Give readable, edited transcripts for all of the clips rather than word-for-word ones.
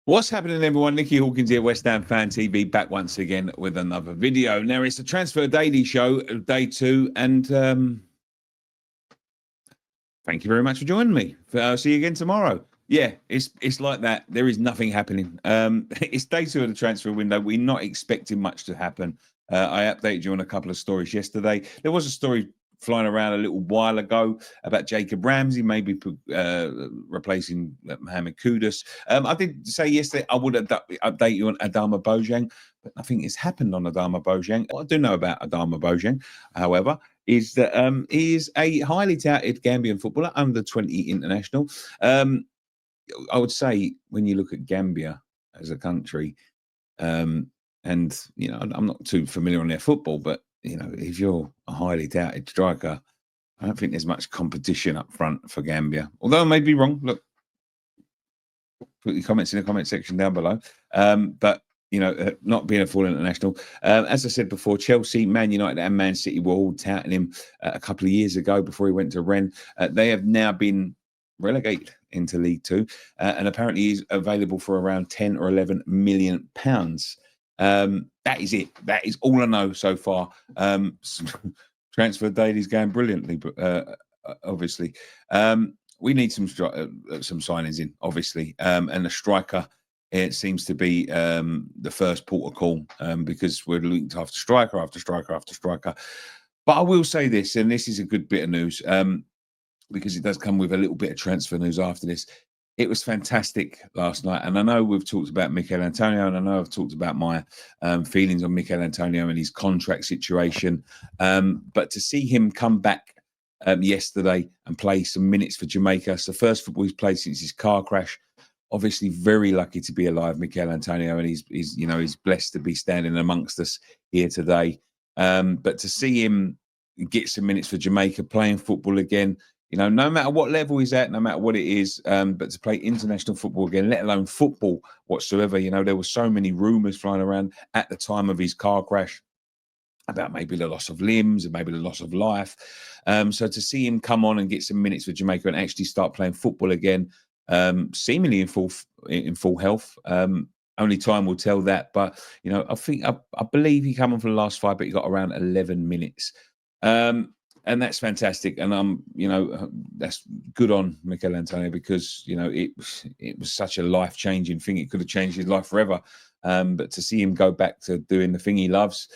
What's happening, everyone? Nicky Hawkins here, West Ham Fan TV, back once again with another video. Now, it's the Transfer Daily Show, day 2, and thank you very much for joining me. I'll see you again tomorrow. Yeah, it's like that. There is nothing happening. It's day 2 of the transfer window. We're not expecting much to happen. I updated you on a couple of stories yesterday. There was a story flying around a little while ago about Jacob Ramsey maybe replacing Mohamed Kudus. I did say yesterday I would update you on Adama Bojang, but nothing has happened on Adama Bojang. What I do know about Adama Bojang, however, is that he is a highly touted Gambian footballer, under 20 international. I would say when you look at Gambia as a country, and you know, I'm not too familiar on their football, but you know, if you're a highly touted striker, I don't think there's much competition up front for Gambia. Although I may be wrong. Look, put your comments in the comment section down below. But you know, not being a full international. As I said before, Chelsea, Man United, and Man City were all touting him a couple of years ago before he went to Rennes. They have now been relegated into League Two, and apparently he's available for around 10 or 11 million pounds. That is it. That is all I know so far. Transfer Daily's going brilliantly, but obviously, we need some signings in, obviously, and the striker. It seems to be the first port of call because we're linked after striker after striker after striker. But I will say this, and this is a good bit of news, because it does come with a little bit of transfer news after this. It was fantastic last night. And I know we've talked about Mikail Antonio, and I know I've talked about my feelings on Mikail Antonio and his contract situation. But to see him come back yesterday and play some minutes for Jamaica, it's the first football he's played since his car crash. Obviously, very lucky to be alive, Mikail Antonio, and he's blessed to be standing amongst us here today. But to see him get some minutes for Jamaica, playing football again, you know, no matter what level he's at, no matter what it is, but to play international football again, let alone football whatsoever. You know, there were so many rumours flying around at the time of his car crash about maybe the loss of limbs and maybe the loss of life. So to see him come on and get some minutes for Jamaica and actually start playing football again, seemingly in full health. Only time will tell that, but you know, I believe he came on for the last 5, but he got around 11 minutes, and that's fantastic. And you know, that's good on Mikail Antonio, because you know it was such a life-changing thing. It could have changed his life forever. But to see him go back to doing the thing he loves,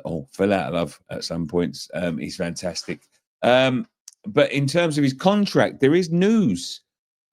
or fell out of love at some points, is fantastic. But in terms of his contract, there is news.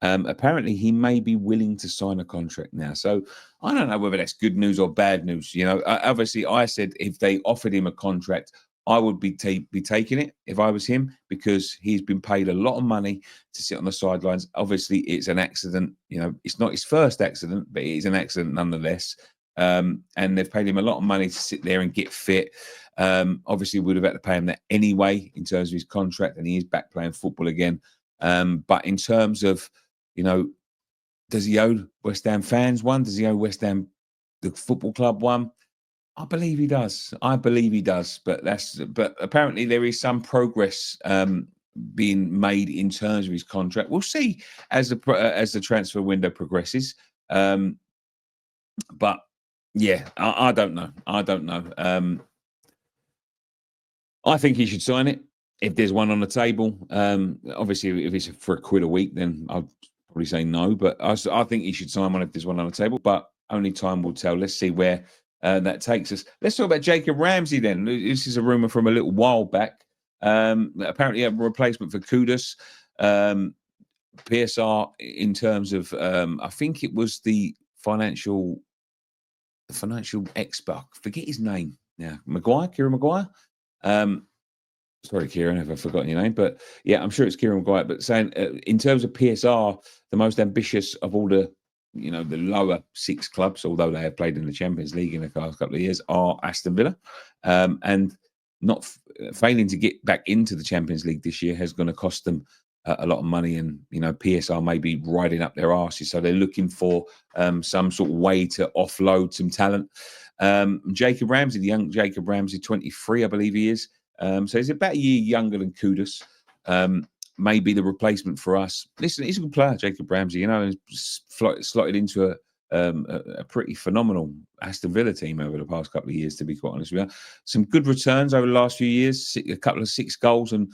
Apparently he may be willing to sign a contract now. So I don't know whether that's good news or bad news. You know, obviously I said if they offered him a contract, I would be taking it if I was him, because he's been paid a lot of money to sit on the sidelines. Obviously it's an accident. You know, it's not his first accident, but it is an accident nonetheless. And they've paid him a lot of money to sit there and get fit. Obviously would have had to pay him that anyway in terms of his contract, and he is back playing football again. But in terms of, you know, does he owe West Ham fans one? Does he owe West Ham, the football club, one? I believe he does. I believe he does. But apparently there is some progress being made in terms of his contract. We'll see as the transfer window progresses. But yeah, I don't know. I don't know. I think he should sign it if there's one on the table. Obviously, if it's for £1 a week, then I'd probably say no. But I think he should sign one if there's one on the table. But only time will tell. Let's see where that takes us. Let's talk about Jacob Ramsey then. This is a rumour from a little while back. Apparently, a replacement for Kudus. PSR in terms of, I think it was the financial expert. Forget his name now. Kieran Maguire. Sorry, Kieran, if I've forgotten your name, but yeah, I'm sure it's Kieran Maguire. But saying in terms of PSR, the most ambitious of all the, you know, the lower 6 clubs, although they have played in the Champions League in the past couple of years, are Aston Villa, and not failing to get back into the Champions League this year has going to cost them a lot of money. And you know, PSR may be riding up their arses, so they're looking for some sort of way to offload some talent. Jacob Ramsey, the young Jacob Ramsey, 23, I believe he is. So he's about a year younger than Kudus. Maybe the replacement for us. Listen, he's a good player, Jacob Ramsey. You know, and slotted into a pretty phenomenal Aston Villa team over the past couple of years, to be quite honest with you. Some good returns over the last few years, a couple of 6 goals and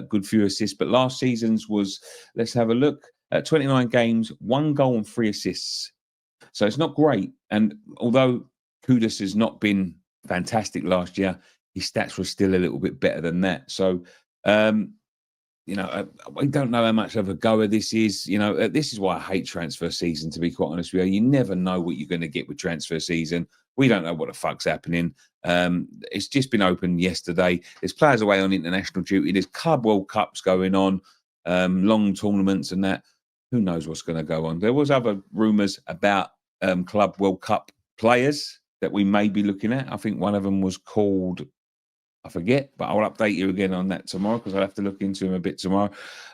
good few assists. But last season's was, let's have a look, at 29 games, 1 goal and 3 assists. So it's not great. And although Kudus has not been fantastic last year, his stats were still a little bit better than that. So, we don't know how much of a goer this is. This is why I hate transfer season, to be quite honest with you. You never know what you're going to get with transfer season. We don't know what the fuck's happening. It's just been opened yesterday. There's players away on international duty. There's Club World Cups going on, long tournaments and that. Who knows what's going to go on? There was other rumours about Club World Cup players that we may be looking at. I think one of them was called, I forget, but I'll update you again on that tomorrow because I'll have to look into him a bit tomorrow.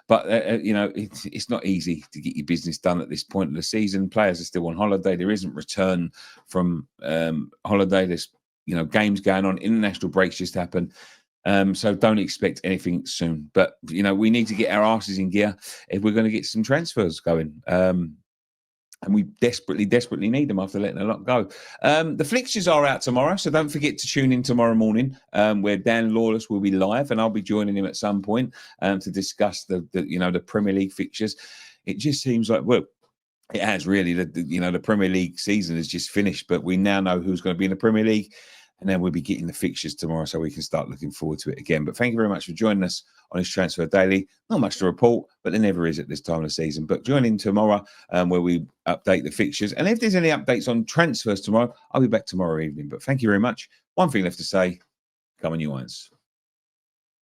But, it's not easy to get your business done at this point of the season. Players are still on holiday. There isn't return from holiday. There's, games going on. International breaks just happened. So don't expect anything soon. But, we need to get our asses in gear if we're going to get some transfers going. And we desperately need them after letting a lot go. The fixtures are out tomorrow, so don't forget to tune in tomorrow morning, where Dan Lawless will be live, and I'll be joining him at some point to discuss the Premier League fixtures. It just seems like, well, it has really. The Premier League season has just finished, but we now know who's going to be in the Premier League. And then we'll be getting the fixtures tomorrow so we can start looking forward to it again. But thank you very much for joining us on this Transfer Daily. Not much to report, but there never is at this time of the season. But join in tomorrow where we update the fixtures. And if there's any updates on transfers tomorrow, I'll be back tomorrow evening. But thank you very much. One thing left to say, come on, you irons.